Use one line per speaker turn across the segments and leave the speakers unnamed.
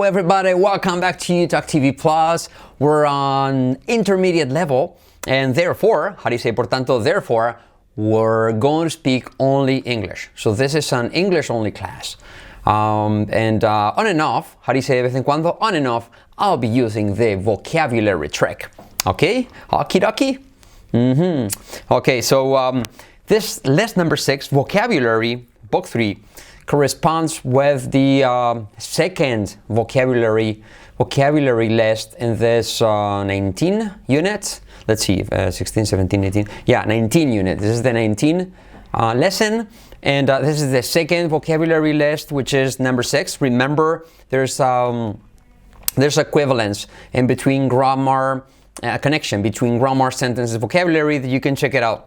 Hello everybody, welcome back to Talk TV Plus. We're on intermediate level and therefore, how do you say por tanto, therefore, we're going to speak only English. So this is an English only class. On and off, how do you say de vez en cuando? On and off, I'll be using the vocabulary trick. Okay? Okie dokie? Okay, so this list number 6, vocabulary, book 3, corresponds with the second vocabulary list in this 19 units. Let's see, 16, 17, 18. Yeah, 19 units. This is the 19 lesson. And this is the second vocabulary list, which is number 6. Remember, there's equivalence in between grammar, connection between grammar, sentences, vocabulary that you can check it out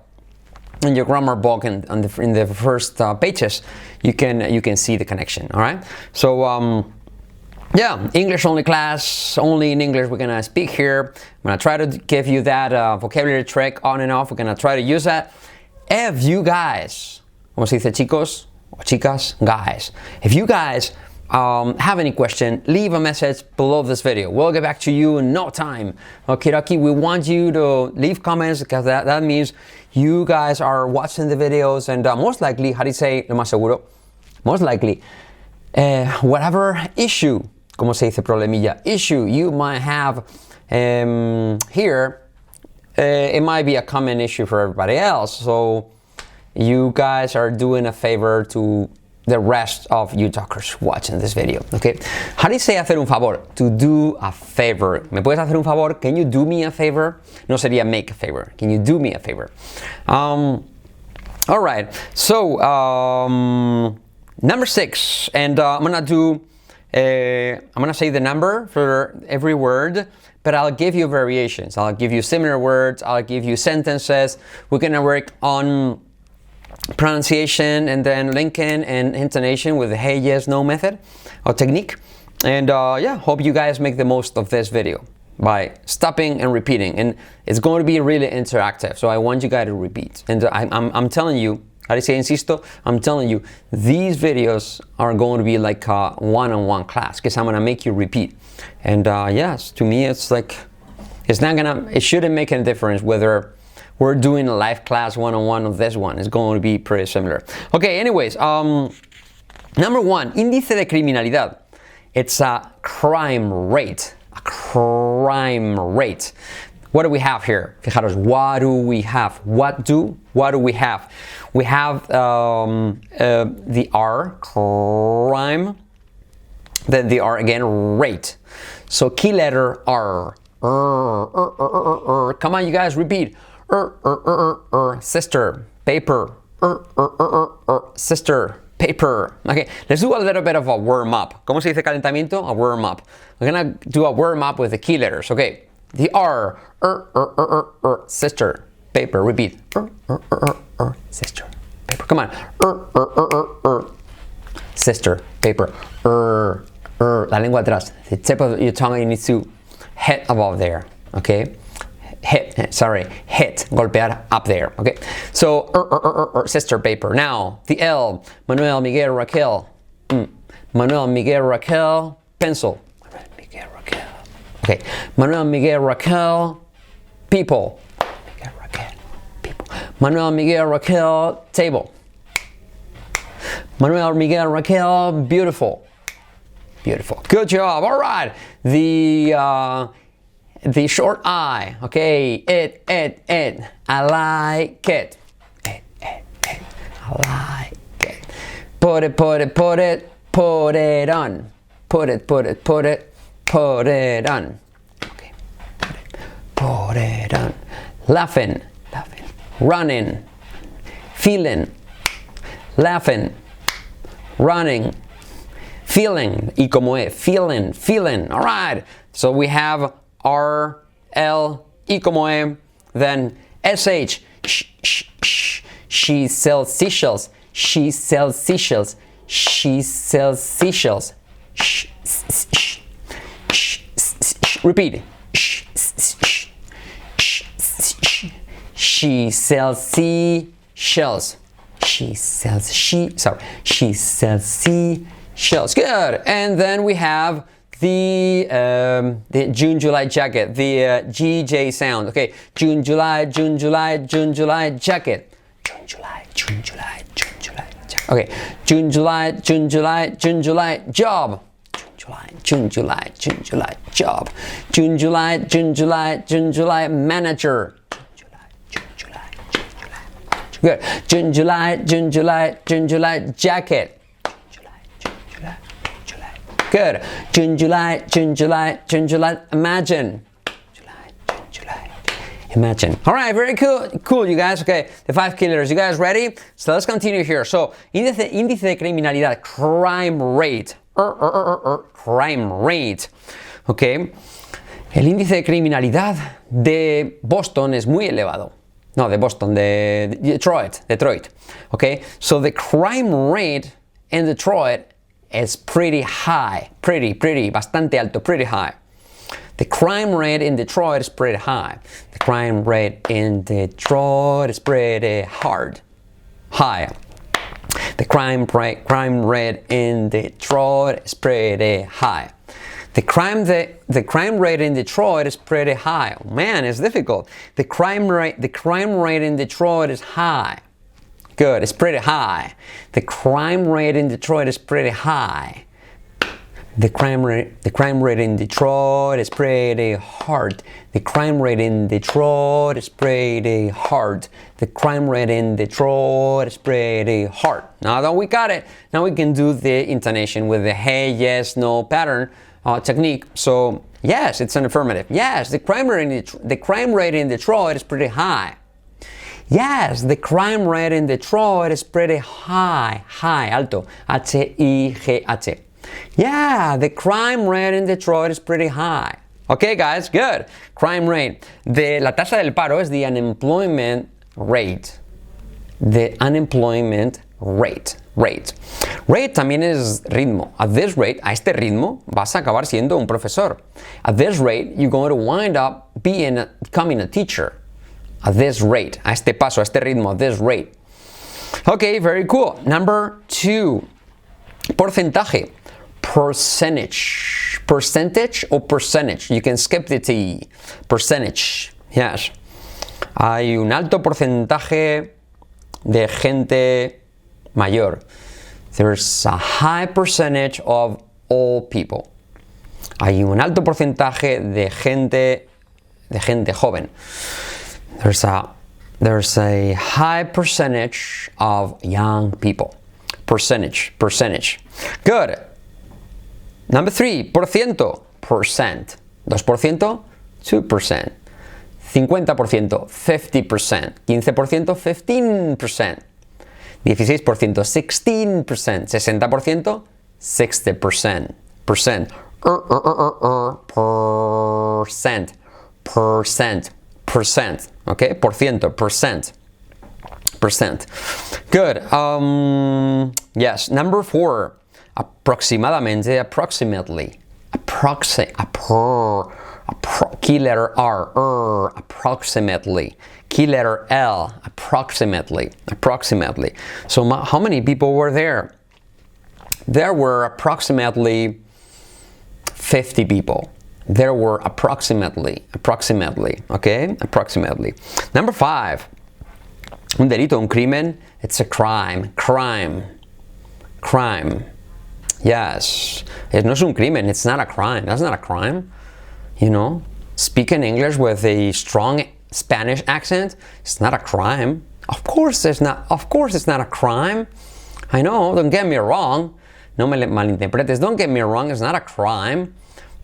in your grammar book and in the first pages. You can see the connection. All right. So yeah, English only class, only in English we're gonna speak here. I'm gonna try to give you that vocabulary trick on and off. We're gonna try to use that. If you guys, como se dice chicos o chicas, guys, if you guys have any question, leave a message below this video. We'll get back to you in no time. Okay, Rocky, we want you to leave comments because that means you guys are watching the videos and most likely, how do you say, lo más seguro, most likely, whatever issue, como se dice problemilla, issue you might have here, it might be a common issue for everybody else. So you guys are doing a favor to the rest of you talkers watching this video, okay? How do you say hacer un favor? To do a favor. ¿Me puedes hacer un favor? Can you do me a favor? No sería make a favor. Can you do me a favor? All right. So number 6, and I'm gonna say the number for every word, but I'll give you variations. I'll give you similar words. I'll give you sentences. We're gonna work on pronunciation and then linking and intonation with the hey, yes, no method or technique. And yeah, hope you guys make the most of this video by stopping and repeating. And it's going to be really interactive, so I want you guys to repeat. And I'm telling you, how do you say insisto? I'm telling you, these videos are going to be like a one-on-one class because I'm going to make you repeat. And yes, to me, it's like, it shouldn't make any difference whether we're doing a live class one-on-one of this one. It's going to be pretty similar. Okay, anyways, number 1, índice de criminalidad. It's a crime rate. A crime rate. What do we have here? Fijaros, what do we have? What do we have? We have the R, crime, then the R again, rate. So key letter R. Come on, you guys, repeat. Sister, paper, sister, paper. Okay, let's do a little bit of a warm-up. ¿Cómo se dice calentamiento? A warm-up. We're gonna do a warm-up with the key letters. Okay, the R, sister, paper, repeat. Sister, paper, come on. Sister, paper, la lengua atrás. The tip of your tongue needs to hit above there, okay? Hit, golpear up there, okay? So, sister, paper. Now, the L, Manuel, Miguel, Raquel. Manuel, Miguel, Raquel, pencil. Manuel, Miguel, Raquel. Okay, Manuel, Miguel, Raquel, people. Miguel, Raquel, people. Manuel, Miguel, Raquel, table. Manuel, Miguel, Raquel, beautiful. Beautiful. Good job. All right. The short I, okay, it, I like it. It, I like it. Put it on. Put it, on. Okay, put it on. Laughing, running, feeling, laughing, running, feeling, y como es, feeling. All right, so we have R, L, y como E, then SH, she sells seashells, she sells seashells, she sells seashells, repeat, she sells seashells, she sells seashells, good, and then we have the June, July jacket, the GJ sound. Okay, June, July, June, July, June, July jacket. June, July, June, July, June, July jacket. Okay, June, July, June, July, June, July job. June, July, June, July job. June, July, June, July, June, July manager. June, July, June, July. Good. June, July, June, July, June, July jacket. Good. June, July, June, July, June, July, imagine. Imagine. All right, very cool, you guys. Okay, the 5 key letters. You guys ready? So let's continue here. So, índice de criminalidad, crime rate. Crime rate. Okay. El índice de criminalidad de Boston es muy elevado. No, de Boston, de Detroit. Okay. So the crime rate in Detroit is pretty high. Pretty, bastante alto, pretty high. The crime rate in Detroit is pretty high. The crime rate in Detroit is pretty high. The crime rate in Detroit is pretty high. The crime rate in Detroit is pretty high. Oh, man, it's difficult. The crime rate in Detroit is high. Good, it's pretty high. The crime rate in Detroit is pretty high. The crime rate in Detroit is pretty hard. The crime rate in Detroit is pretty hard. The crime rate in Detroit is pretty hard. Now that we got it, now we can do the intonation with the hey, yes, no pattern technique. So yes, it's an affirmative. Yes, the crime rate in Detroit is pretty high. Yes, the crime rate in Detroit is pretty high. High, alto. H-I-G-H. Yeah, the crime rate in Detroit is pretty high. Okay, guys, good. Crime rate. La tasa del paro es the unemployment rate. The unemployment rate. Rate también es ritmo. At this rate, a este ritmo, vas a acabar siendo un profesor. At this rate, you're going to wind up becoming a teacher. At this rate, a este paso, a este ritmo, at this rate. Okay, very cool. Number 2, porcentaje. Percentage or percentage. You can skip the T. Percentage. Yes. Hay un alto porcentaje de gente mayor. There's a high percentage of old people. Hay un alto porcentaje de gente joven. There's a high percentage of young people. Percentage. Good. Number 3, por ciento. Percent. 2%, 2%. 50%, 50%. 15%, 15%. 16%, 16%. 60%, 60%. Percent. Percent. Okay, por ciento, percent. Good. Yes. Number 4. Aproximadamente, approximately. Key letter R. Approximately. Key letter L. Approximately. So how many people were there? There were approximately 50 people. There were approximately, okay? Approximately. Number 5. Un delito, un crimen. It's a crime. Crime. Yes. No es un crimen. It's not a crime. That's not a crime. You know, speaking English with a strong Spanish accent, it's not a crime. Of course it's not a crime. I know, don't get me wrong. No me malinterpretes. Don't get me wrong. It's not a crime.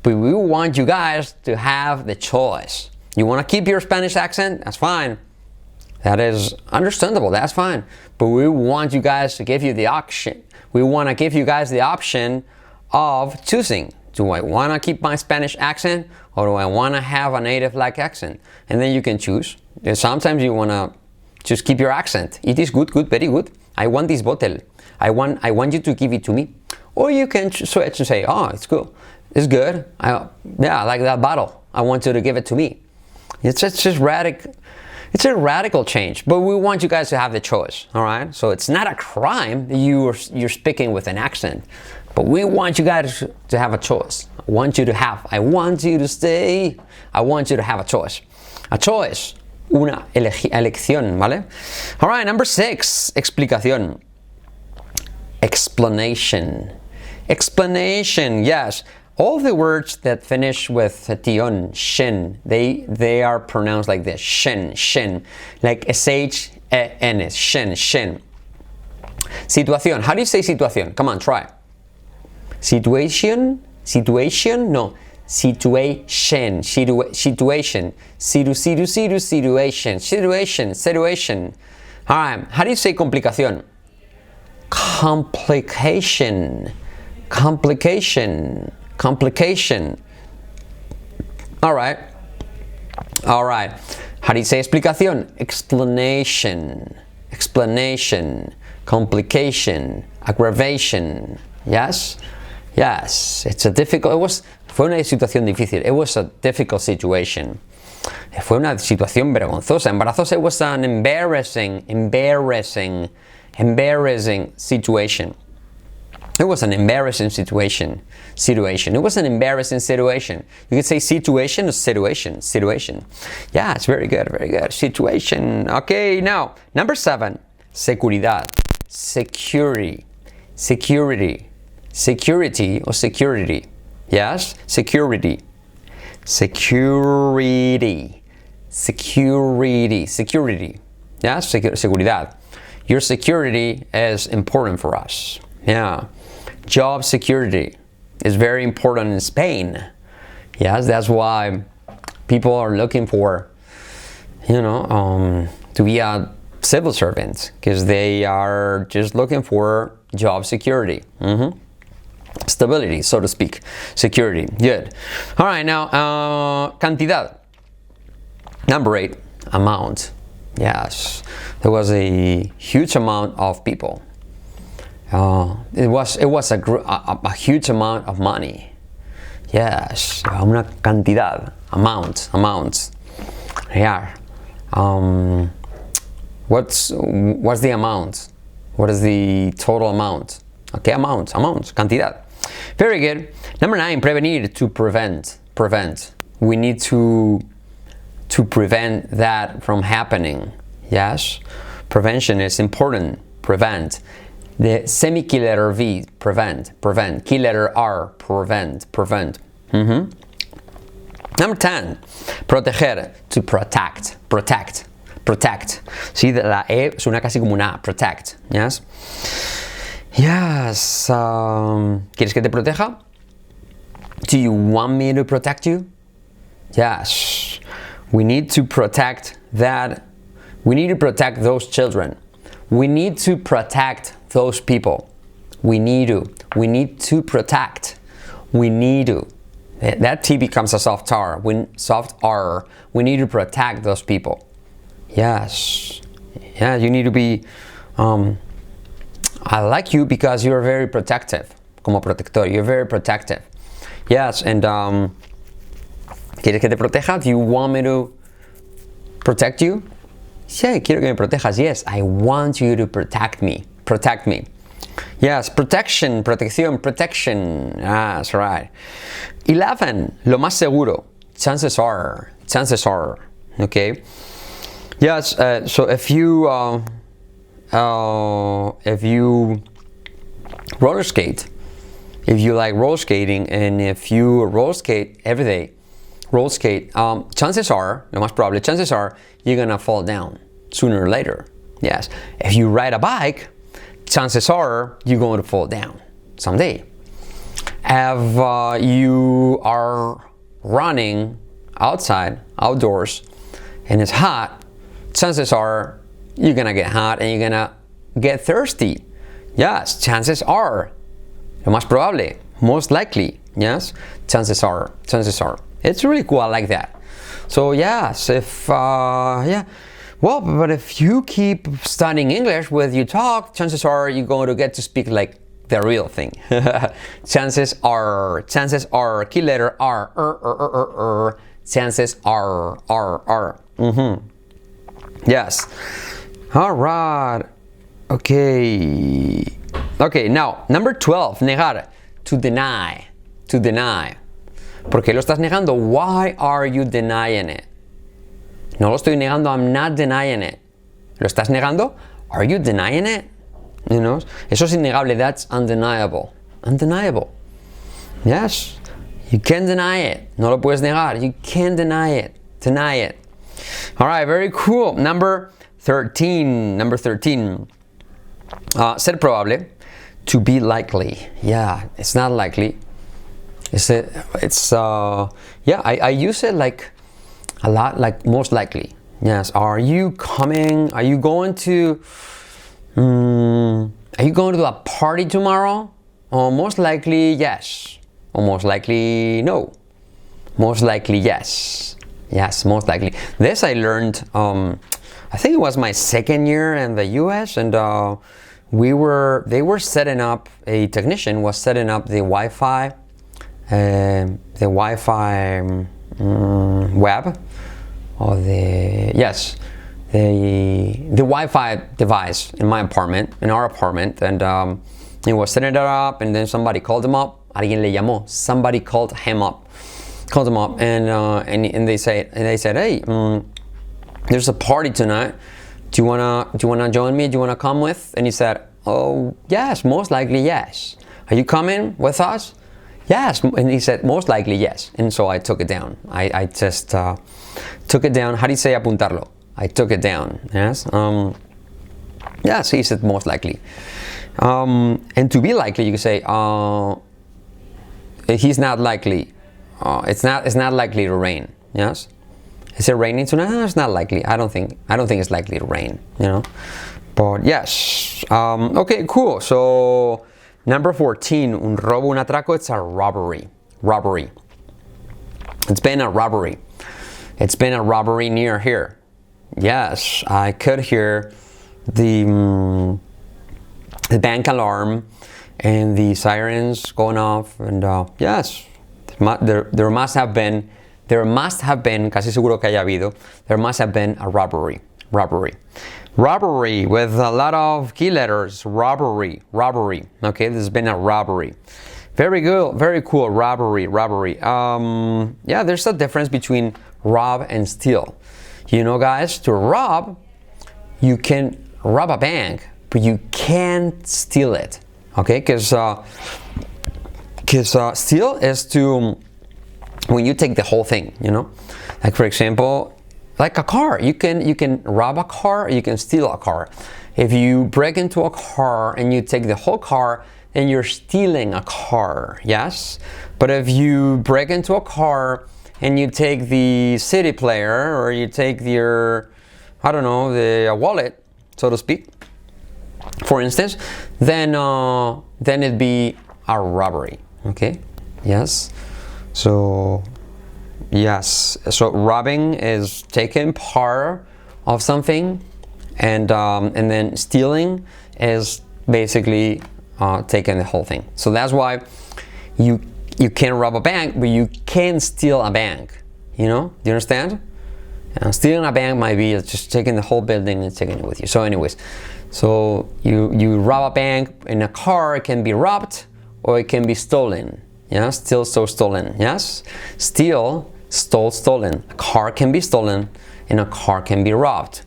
But we want you guys to have the choice. You want to keep your Spanish accent? That's fine. That is understandable. That's fine. But we want you guys to give you the option. We want to give you guys the option of choosing. Do I want to keep my Spanish accent or do I want to have a native-like accent? And then you can choose. Sometimes you want to just keep your accent. It is good, very good. I want this bottle. I want you to give it to me. Or you can switch and say, oh, it's cool. It's good. I like that bottle. I want you to give it to me. It's just radical. It's a radical change, but we want you guys to have the choice, all right? So it's not a crime that you're speaking with an accent, But we want you guys to have a choice. I want you to stay. I want you to have a choice. A choice. Una elección, ¿vale? All right, number 6, explicación. Explanation. Explanation, yes. All the words that finish with tion, shin, they are pronounced like this. Shin, shin. Like S-H-E-N, shin, shin. Situación. How do you say situación? Come on, try. Situation? Situation? No. Situation. Situation. Situation. All right. How do you say complicación? Complication. Complication. Complication. All right. All right. How do you say explicación? Explanation. Explanation. Complication. Aggravation. Yes? Yes. It's a difficult. Fue una situación difícil. It was a difficult situation. Fue una situación vergonzosa, embarazosa. It was an embarrassing situation. It was an embarrassing situation. It was an embarrassing situation. You could say situation or situation. Yeah, it's very good, very good. Situation. Okay, now, number 7, seguridad. Security. Security. Security or security. Yes, security. Security. Security. Security. Yes, seguridad. Your security is important for us. Yeah. Job security is very important in Spain. Yes, that's why people are looking for, to be a civil servant, because they are just looking for job security. Stability, so to speak. Security. Good. All right, now, cantidad. Number 8, amount. Yes, there was a huge amount of people. It was a huge amount of money. Yes, una cantidad, amount. Yeah. What's the amount? What is the total amount? Okay, amount, cantidad. Very good. Number 9, prevenir, to prevent. We need to prevent that from happening. Yes, prevention is important. Prevent. The semi-key letter V, prevent. Key letter R, prevent. Number 10, proteger, to protect. Sí, la E suena casi como una A, protect. Yes. Yes. ¿Quieres que te proteja? Do you want me to protect you? Yes. We need to protect that. We need to protect those children. We need to protect those people. We need to protect. We need to. That T becomes a soft R. Soft R. We need to protect those people. Yes. Yeah, you need to be. I like you because you're very protective. Como protector, you're very protective. Yes, and ¿quieres que te proteja? Do you want me to protect you? Sí, quiero que me protejas. Yes, I want you to protect me. Protect me. Yes, protection, protección, protection. That's right. 11, lo más seguro. Chances are. Okay. Yes. So if you roller skate, if you like roller skating, and if you roller skate every day, chances are, lo más probable, chances are you're gonna fall down sooner or later. Yes. If you ride a bike, chances are you're going to fall down someday. If you are running outdoors, and it's hot, chances are you're gonna get hot and you're gonna get thirsty. Yes, chances are. Lo más probable, most likely. Yes, chances are. It's really cool. I like that. So yes, well, but if you keep studying English with you talk, chances are you're going to get to speak like the real thing. Chances are. Key letter R. Chances are. Yes. All right. Okay. Now, number 12, negar. to deny. To deny. ¿Por qué lo estás negando? Why are you denying it? No lo estoy negando. I'm not denying it. ¿Lo estás negando? Are you denying it? You know? Eso es innegable. That's undeniable. Undeniable. Yes. You can't deny it. No lo puedes negar. You can't deny it. Deny it. All right. Very cool. Number 13. Number 13. Ser probable. To be likely. Yeah. It's not likely. I use it like a lot, like most likely. Yes. Are you coming? Are you going to a party tomorrow? Oh, most likely yes. Or most likely no. Most likely yes. Yes, most likely. This I learned, I think it was my second year in the US, and they were setting up, a technician was setting up the Wi-Fi web, or the Wi-Fi device in my apartment, in our apartment, and he was setting it up, and then somebody called him up. Alguien le llamó. Somebody called him up, and they said, hey, there's a party tonight. Do you wanna join me? Do you wanna come with? And he said, oh yes, most likely yes. Are you coming with us? Yes. And he said, most likely yes. And so I took it down. I just took it down. How do you say apuntarlo? I took it down. Yes. Yes, he said most likely. And to be likely, you can say, he's not likely. It's not likely to rain. Yes. Is it raining tonight? No, it's not likely. I don't think it's likely to rain. You know. But yes. Okay. Cool. So. Number 14, un robo, un atraco, it's a robbery. Robbery. It's been a robbery. It's been a robbery near here. Yes, I could hear the bank alarm and the sirens going off, and yes, there must have been, casi seguro que haya habido, there must have been a robbery. Robbery with a lot of key letters. Robbery. Okay, there's been a robbery. Very good, very cool. Robbery. Yeah, there's a difference between rob and steal. You know, guys, to rob, you can rob a bank, but you can't steal it. Okay, because steal is to when you take the whole thing. You know, like for example. Like a car, you can rob a car, or you can steal a car. If you break into a car and you take the whole car, then you're stealing a car, yes? But if you break into a car and you take the CD player, or you take your, I don't know, the wallet, so to speak, for instance, then it'd be a robbery, okay? Yes, so... Yes, so robbing is taking part of something, and then stealing is basically taking the whole thing. So that's why you can rob a bank, but you can't steal a bank. You know, do you understand? Stealing a bank might be just taking the whole building and taking it with you. So anyways, so you rob a bank in a car. It can be robbed or it can be stolen. Yeah, steal, so stolen. Yes, steal. Stole, stolen. A car can be stolen and a car can be robbed.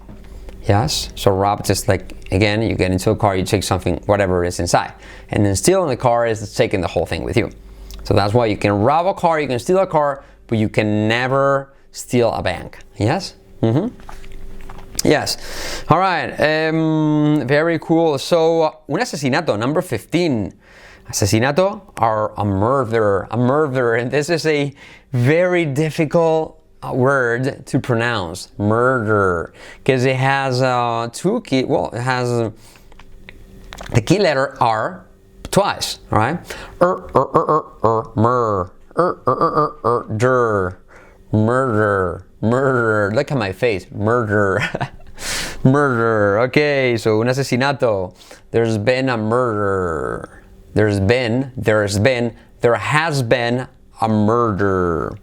Yes, so robbed is like, again, you get into a car, you take something, whatever is inside. And then stealing the car is taking the whole thing with you. So that's why you can rob a car, you can steal a car, but you can never steal a bank. Yes? Yes. All right. Very cool. So, un asesinato, number 15. Asesinato, or a murder, and this is a very difficult word to pronounce, murder, because it has two key, it has the key letter R twice, all right? Murder, look at my face, murder. Murder, okay, so un asesinato, there's been a murder. There has been a murder.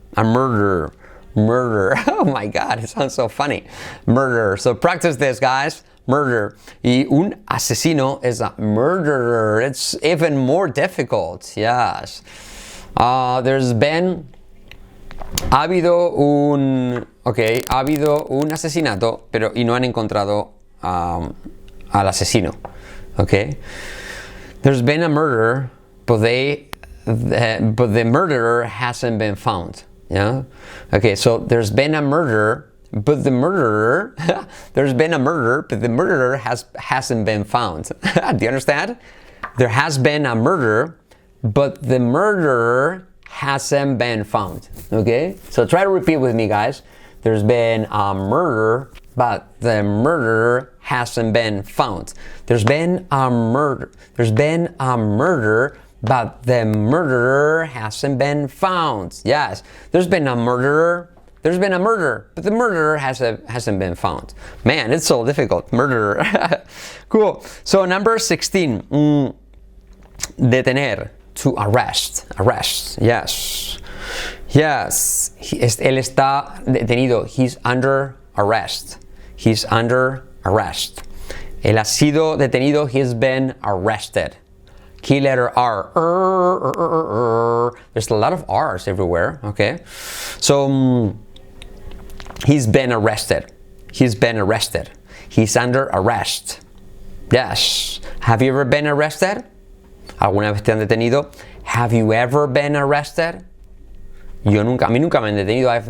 Murder. Oh my God, it sounds so funny. Murder. So practice this, guys. murder. Y un asesino is a murderer. It's even more difficult. Yes. Ha habido un asesinato, y no han encontrado al asesino. Okay. There's been a murder, but the murderer hasn't been found. Yeah. Okay. So there's been a murder, but the murderer hasn't been found. Do you understand? There has been a murder, but the murderer hasn't been found. Okay? So try to repeat with me, guys. There's been a murder, but the murderer hasn't been found. There's been a murder, but the murderer hasn't been found. Yes. There's been a murder, but the murderer hasn't been found. Man, it's so difficult. Murderer. Cool. So number 16. Detener. To arrest. Yes. Él está detenido. He's under arrest. Él ha sido detenido. He's been arrested. Key letter R. There's a lot of R's everywhere. Okay. So he's been arrested. He's under arrest. Yes. Have you ever been arrested? ¿Alguna vez te han detenido? Have you ever been arrested? A mí nunca me han detenido. I've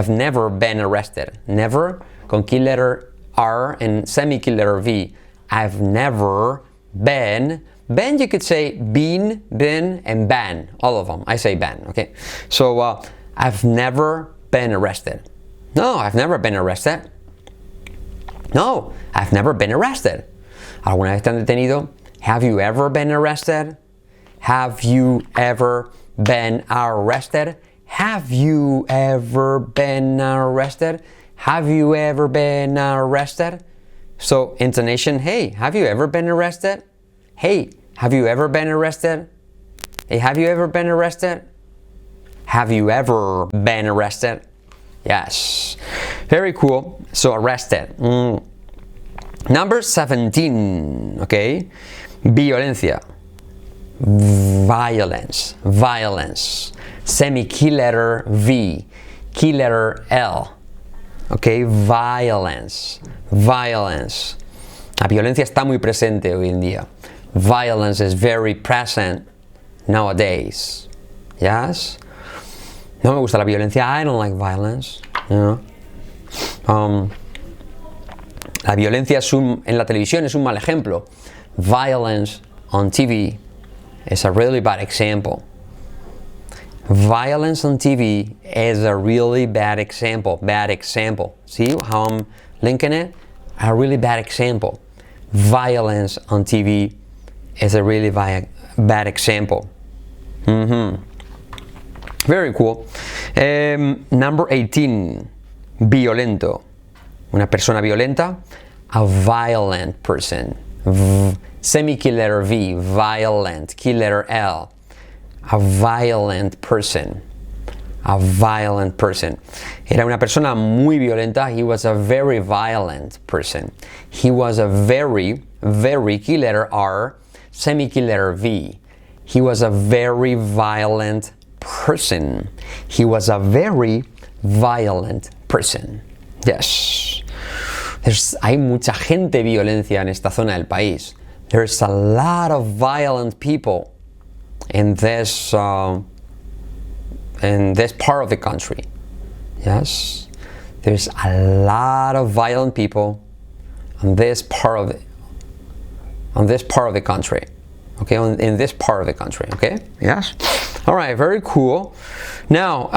never been arrested. Never, con key letter R and semi-key letter V. I've never been. Ben, you could say been, and ban. All of them. I say ban, okay? So, I've never been arrested. No, I've never been arrested. No, I've never been arrested. ¿Alguna vez te han detenido? Have you ever been arrested? Have you ever been arrested? Have you ever been arrested? Have you ever been arrested? So, intonation, hey, have you ever been arrested? Hey, have you ever been arrested? Hey, have you ever been arrested? Have you ever been arrested? Yes. Very cool. So, arrested. Number 17, okay? Violencia. Violence. Semi-key letter V. Key letter L. Okay? Violence. La violencia está muy presente hoy en día. Violence is very present nowadays. Yes? No me gusta la violencia. I don't like violence. You know? La violencia en la televisión es un mal ejemplo. Violence on TV is a really bad example. Violence on TV is a really bad example. See how I'm linking it? A really bad example. Violence on TV is a really bad example. Very cool. Number 18. Violento. Una persona violenta. A violent person. Semi-key letter V. Violent. Key letter L. A violent person. Era una persona muy violenta. He was a very violent person. He was a very, key letter R, semi-key letter V. He was a very violent person. Yes. Hay mucha gente violencia en esta zona del país. There's a lot of violent people in this part of the country. Yes, there's a lot of violent people on this part of the country. Okay, in this part of the country. Okay. Yes. All right. Very cool. Now,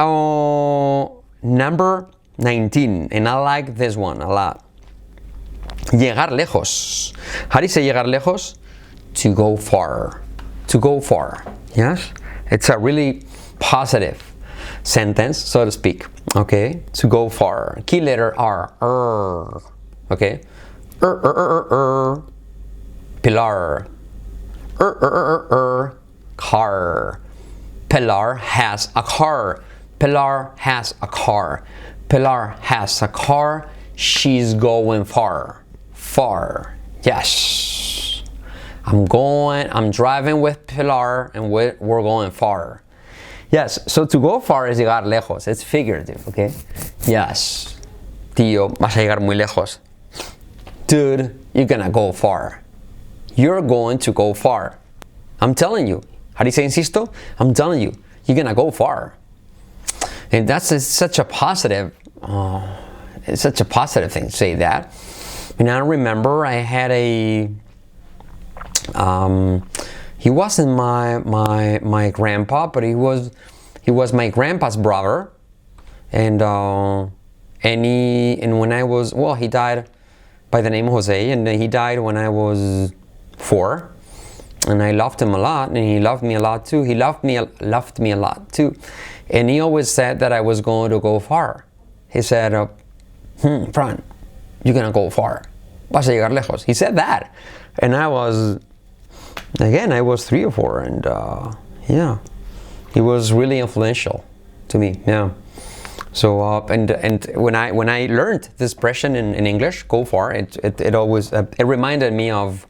number 19, and I like this one a lot. Llegar lejos. How do you say llegar lejos? To go far. Yes? It's a really positive sentence, so to speak. Okay? To go far. Key letter R. Okay? Pilar. Car. Pilar has a car. she's going far. Far. Yes. I'm driving with Pilar and we're going far. Yes, so to go far is llegar lejos. It's figurative, okay? Yes. Tío, vas a llegar muy lejos. Dude, you're gonna go far. You're going to go far. I'm telling you. How do you say insisto? I'm telling you, you're gonna go far. And that's such a positive, it's such a positive thing to say that. And I remember I had he wasn't my grandpa, but he was my grandpa's brother. And when I was, well, he died by the name of Jose, and he died when I was 4. And I loved him a lot, and he loved me a lot too. He loved me a lot too. And he always said that I was going to go far. He said, Fran, you're going to go far. Vas a llegar lejos. He said that. And I was 3 or 4. And yeah, he was really influential to me. Yeah. So, and when I learned this expression in English, go far, it always, it reminded me of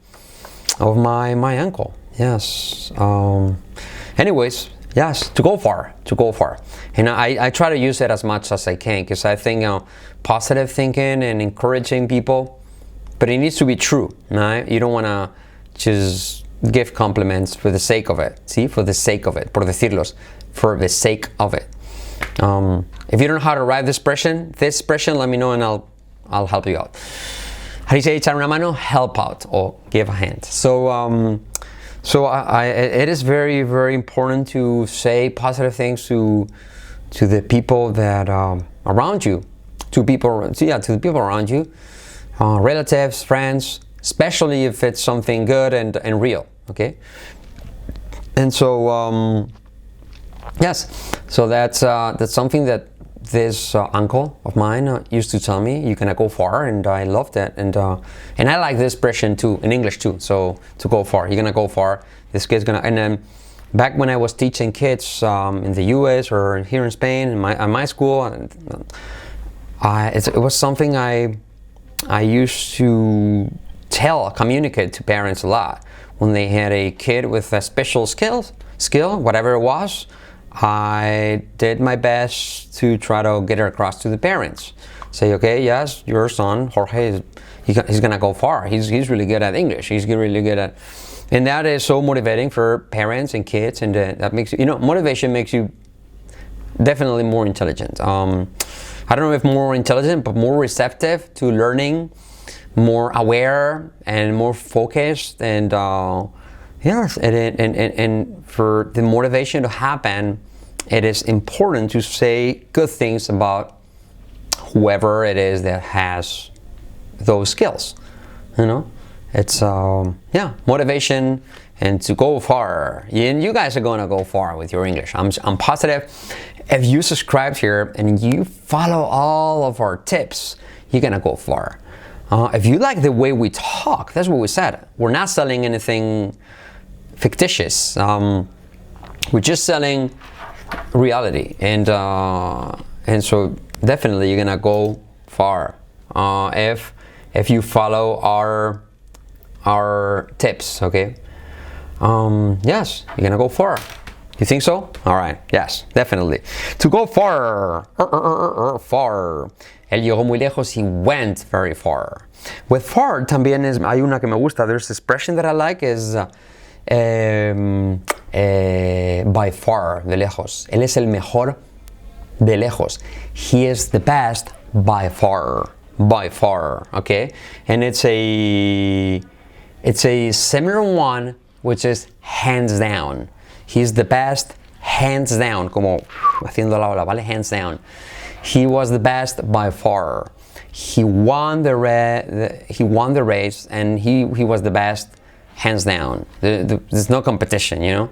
my uncle. Yes. Anyways, yes, to go far. And I try to use it as much as I can, because I think positive thinking and encouraging people, but it needs to be true, right? You don't want to just give compliments for the sake of it. See, for the sake of it, por decirlos, for the sake of it. If you don't know how to write this expression, let me know and I'll help you out. How do you say echar una mano? Help out or give a hand. So it is very, very important to say positive things to the people that around you, to the people around you, relatives, friends, especially if it's something good and real. Okay, and so yes, so that's something that this uncle of mine used to tell me. You're gonna go far, and I loved that, and I like this expression too in English too. So to go far, you're gonna go far. This kid's gonna. And then back when I was teaching kids in the U.S. or here in Spain, in my school, it was something I used to communicate to parents a lot when they had a kid with a special skill, whatever it was. I did my best to try to get it across to the parents. Say, okay, yes, your son Jorge, he's gonna go far. He's really good at English. He's really good at, and that is so motivating for parents and kids. And that makes motivation makes you definitely more intelligent. I don't know if more intelligent, but more receptive to learning, more aware and more focused. And yes, and for the motivation to happen, it is important to say good things about whoever it is that has those skills. It's motivation and to go far. And you guys are going to go far with your English. I'm positive. If you subscribe here and you follow all of our tips, you're going to go far. If you like the way we talk, that's what we said. We're not selling anything fictitious. We're just selling reality, and so definitely you're gonna go far if you follow our tips. Okay. Yes, you're gonna go far. You think so? All right. Yes, definitely. To go far. Far. Él llegó muy lejos. He went very far. With far también hay una que me gusta. There's this expression that I like is by far, de lejos. Él es el mejor de lejos. He is the best by far. By far, okay? And it's a similar one, which is hands down. He's the best, hands down, como haciendo la ola, ¿vale? Hands down. He was the best by far. He won the race, and he was the best, hands down. There's no competition,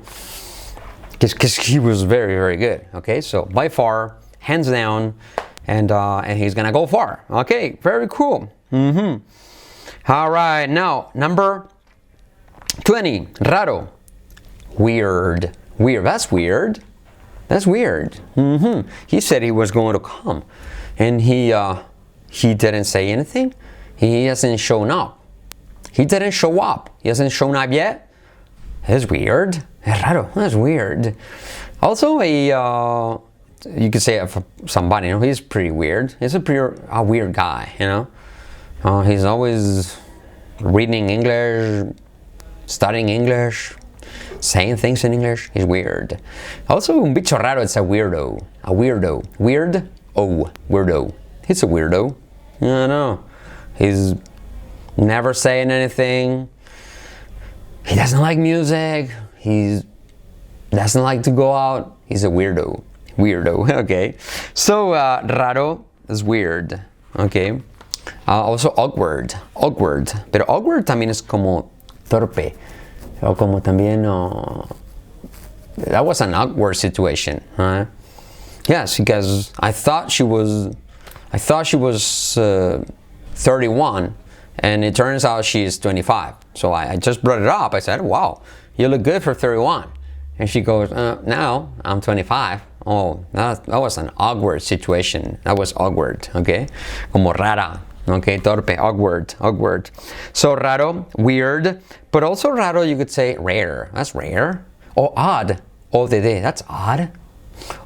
because he was very, very good. Okay, so by far, hands down, and he's gonna go far. Okay, very cool. All right, now number 20. Raro. Weird. That's weird. He said he was going to come, and he he didn't say anything. He hasn't shown up. He didn't show up. He hasn't shown up yet. It's weird. Es raro. That's weird. Also, you could say for somebody, he's pretty weird. He's a weird guy, He's always reading English, studying English, saying things in English. He's weird. Also, un bicho raro, it's a weirdo. A weirdo. Weird? Oh, weirdo. He's a weirdo. I know. He's never saying anything. He doesn't like music. He doesn't like to go out. He's a weirdo. Weirdo, okay. So, raro is weird, okay. Also awkward. Pero awkward también es como torpe. O como también, that was an awkward situation, huh? Yes, because I thought she was 31, and it turns out she's 25. So I just brought it up. I said, wow, you look good for 31. And she goes, now I'm 25. Oh, that was an awkward situation. That was awkward, okay? Como rara, okay? Torpe, awkward. So raro, weird, but also raro you could say rare. That's rare. Or odd, ODD, that's odd.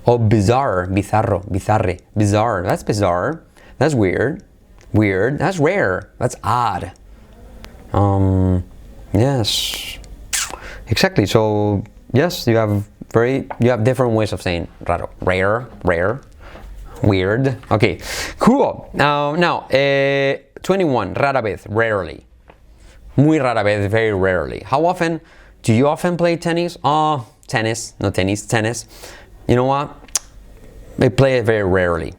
Or bizarre, bizarro, bizarre, bizarre. That's bizarre. That's weird. Weird. That's rare. That's odd. Yes. Exactly. So yes, you have different ways of saying raro. Rare, weird. Okay, cool. Now, 21. Rara vez, rarely. Muy rara vez, very rarely. How often? Do you often play tennis? Tennis, no tennis, tennis. You know what? I play it very rarely.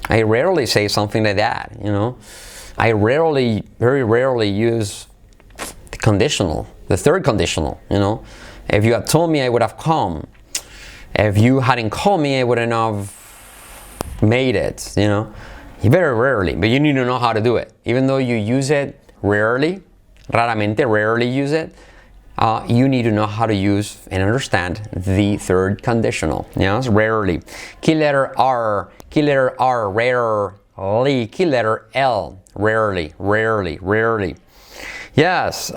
I rarely say something like that, I very rarely use the conditional, the third conditional, If you had told me, I would have come. If you hadn't called me, I wouldn't have made it, Very rarely, but you need to know how to do it. Even though you use it rarely use it, you need to know how to use and understand the third conditional. Yes, rarely. Key letter R, rarely. Key letter L, rarely. Yes.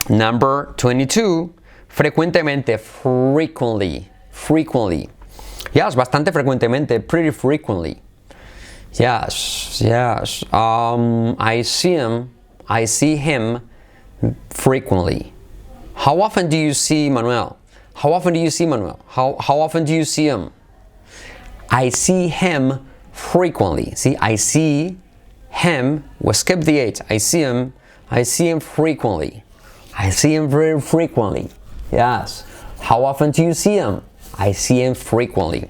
Number 22. Frecuentemente, frequently. Yes, bastante frecuentemente, pretty frequently. Yes. I see him frequently. How often do you see Manuel? How often do you see him? I see him frequently. See, I see him. We'll skip the H. I see him frequently. I see him very frequently. Yes. How often do you see him? I see him frequently.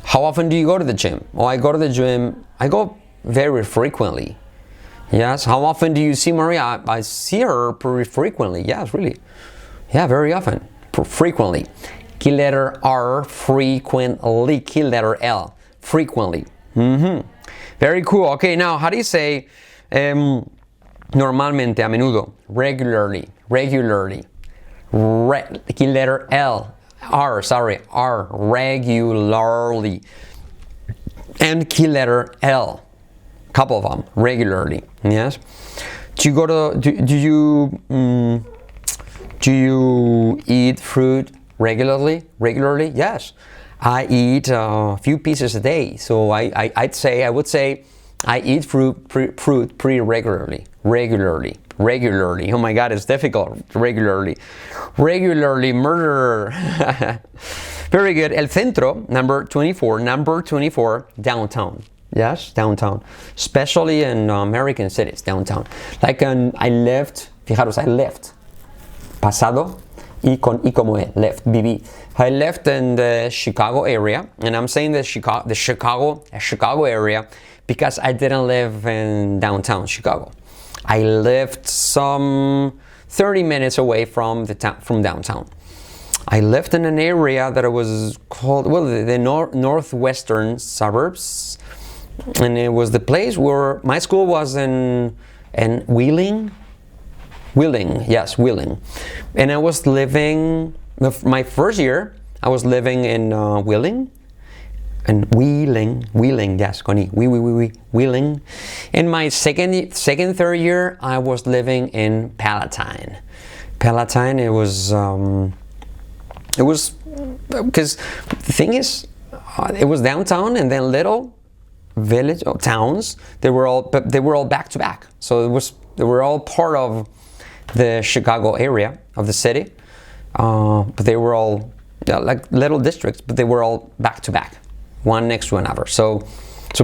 How often do you go to the gym? I go to the gym. I go very frequently. Yes. How often do you see Maria? I see her pretty frequently. Yes, really. Yeah, very often. Frequently. Key letter R, frequently. Key letter L, frequently. Very cool. Okay, now how do you say normalmente, a menudo? Regularly. Key letter L, R, regularly. And key letter L, couple of them, regularly. Yes. Do you eat fruit regularly? Yes. I eat a few pieces a day. So I would say I eat fruit pretty regularly. Oh my God, it's difficult. Regularly, murder. Very good. El centro, number 24, downtown. Yes, downtown. Especially in American cities, downtown. Like I left, pasado y como left, viví. I left in the Chicago area, and I'm saying the Chicago area because I didn't live in downtown Chicago. I lived some 30 minutes away from downtown. I lived in an area that was called, the northwestern suburbs, and it was the place where my school was in Wheeling. And I was living, my first year, I was living in Wheeling. and Wheeling, yes, con E, Wheeling. In my third year, I was living in Palatine. Palatine, it was because the thing is, it was downtown and then little village or towns. They were all back to back. So they were all part of the Chicago area of the city, but they were all like little districts, but they were all back to back, one next to another. So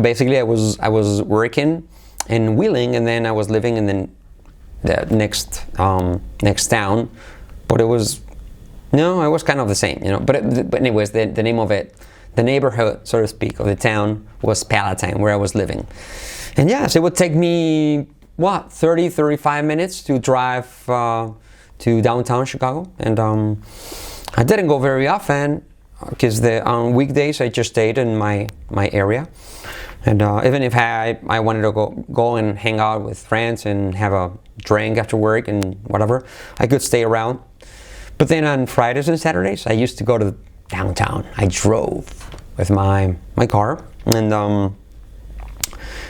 basically, I was working in Wheeling, and then I was living in the next town, but it was kind of the same, But anyways, the name of it, the neighborhood, so to speak, of the town was Palatine, where I was living. And yes, it would take me 35 minutes to drive to downtown Chicago, and I didn't go very often because on weekdays I just stayed in my area, and even if I wanted to go and hang out with friends and have a drink after work and whatever, I could stay around. But then on Fridays and Saturdays, I used to go to downtown. I drove with my car, and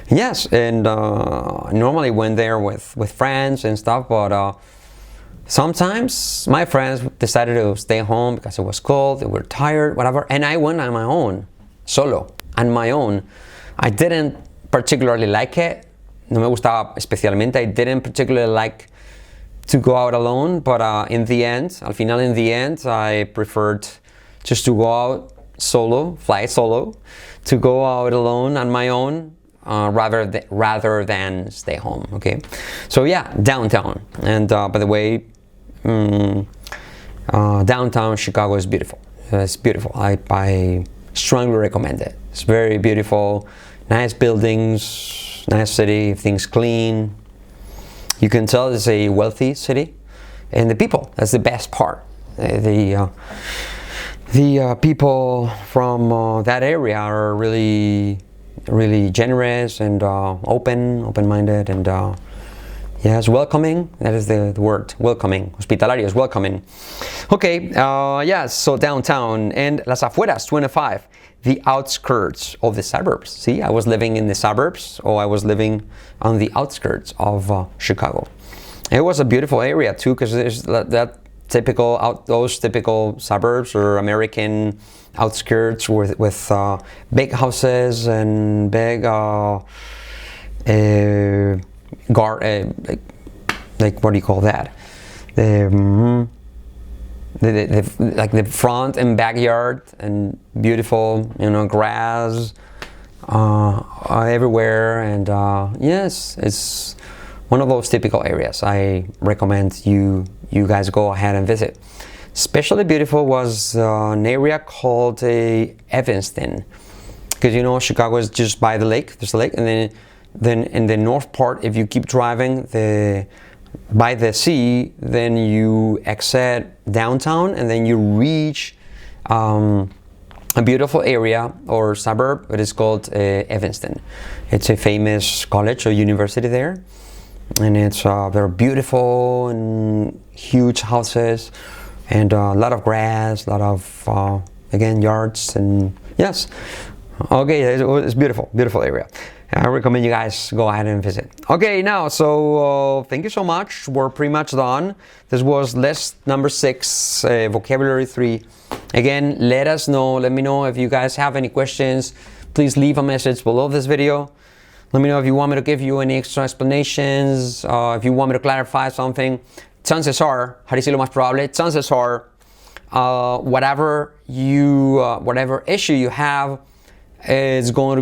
yes, and normally went there with friends and stuff, but sometimes my friends decided to stay home because it was cold, they were tired, whatever, and I went on my own, solo, on my own. I didn't particularly like it. No me gustaba especialmente. I didn't particularly like to go out alone, but al final in the end, I preferred just to go out solo, fly solo, to go out alone on my own, rather than stay home. Okay, so yeah, downtown. And by the way, downtown Chicago is beautiful. It's beautiful. I strongly recommend it. It's very beautiful, nice buildings, nice city, things clean. You can tell it's a wealthy city, and the people, that's the best part. The people from that area are really generous and open-minded, and yes, welcoming. That is the word, welcoming. Hospitalario is welcoming. Okay, yes, so downtown and las afueras, 25, the outskirts of the suburbs. See, I was living in the suburbs, or I was living on the outskirts of Chicago. It was a beautiful area too, because there's those typical suburbs or American outskirts with big houses and big like what do you call that? Like the front and backyard, and beautiful, grass everywhere, and yes, it's one of those typical areas. I recommend you guys go ahead and visit. Especially beautiful was an area called Evanston, because Chicago is just by the lake. There's a lake, and then in the north part, if you keep driving by the sea, then you exit downtown, and then you reach a beautiful area or suburb that is called Evanston. It's a famous college or university there, and they're beautiful and huge houses, and a lot of grass, a lot of again, yards, and yes, okay, it's beautiful area. I recommend you guys go ahead and visit. Okay, now, so thank you so much. We're pretty much done. This was list number 6, vocabulary 3. Again, let me know if you guys have any questions. Please leave a message below this video. Let me know if you want me to give you any extra explanations, if you want me to clarify something. Chances are, whatever issue you have, everybody's going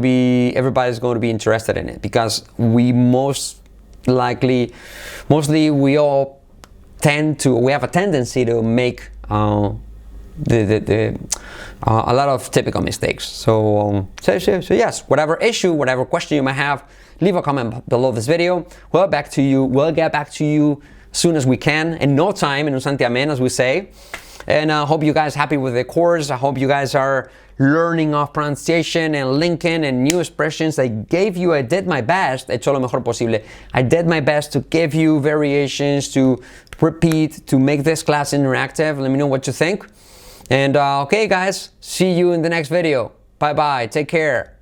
to be interested in it, because we mostly we all we have a tendency to make a lot of typical mistakes. So yes, whatever issue, whatever question you might have, leave a comment below this video. We'll get back to you as soon as we can, in no time, in un santiamén, as we say. And I hope you guys are happy with the course. I hope you guys are learning off pronunciation and linking and new expressions. I did my best. He hecho lo mejor posible. I did my best to give you variations, to repeat, to make this class interactive. Let me know what you think. And okay, guys, see you in the next video. Bye bye. Take care.